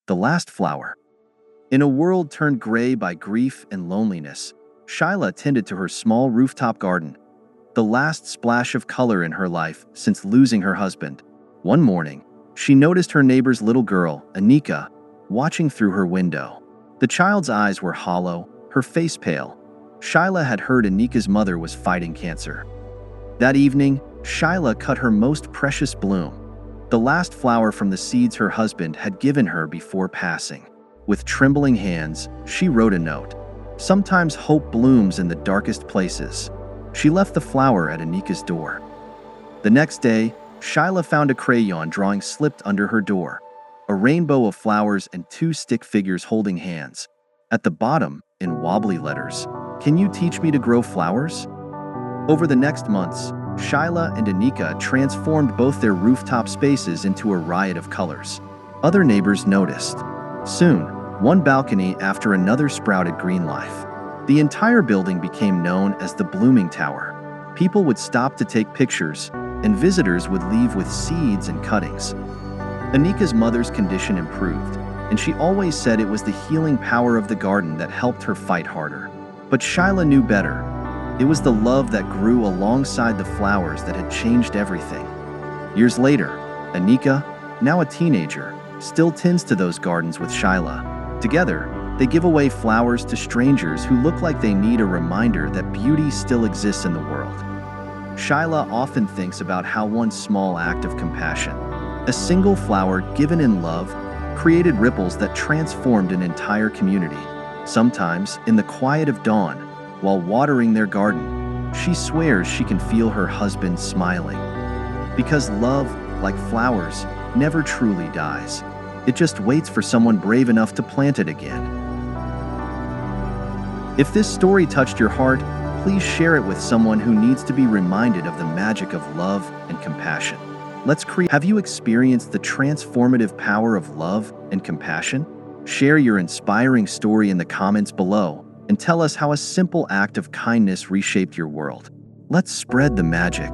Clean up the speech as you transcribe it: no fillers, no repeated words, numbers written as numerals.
The last flower. In a world turned gray by grief and loneliness, Shaila tended to her small rooftop garden, the last splash of color in her life since losing her husband. One morning, she noticed her neighbor's little girl, Anika, watching through her window. The child's eyes were hollow, her face pale. Shaila had heard Anika's mother was fighting cancer. That evening, Shaila cut her most precious bloom, the last flower from the seeds her husband had given her before passing. With trembling hands, she wrote a note. Sometimes hope blooms in the darkest places. She left the flower at Anika's door. The next day, Shaila found a crayon drawing slipped under her door, a rainbow of flowers and two stick figures holding hands. At the bottom, in wobbly letters, "Can you teach me to grow flowers?" Over the next months, Shaila and Anika transformed both their rooftop spaces into a riot of colors. Other neighbors noticed. Soon, one balcony after another sprouted green life. The entire building became known as the Blooming Tower. People would stop to take pictures, and visitors would leave with seeds and cuttings. Anika's mother's condition improved, and she always said it was the healing power of the garden that helped her fight harder. But Shaila knew better. It was the love that grew alongside the flowers that had changed everything. Years later, Anika, now a teenager, still tends to those gardens with Shaila. Together, they give away flowers to strangers who look like they need a reminder that beauty still exists in the world. Shaila often thinks about how one small act of compassion, a single flower given in love, created ripples that transformed an entire community. Sometimes, in the quiet of dawn, while watering their garden, she swears she can feel her husband smiling. Because love, like flowers, never truly dies. It just waits for someone brave enough to plant it again. If this story touched your heart, please share it with someone who needs to be reminded of the magic of love and compassion. Have you experienced the transformative power of love and compassion? Share your inspiring story in the comments below and tell us how a simple act of kindness reshaped your world. Let's spread the magic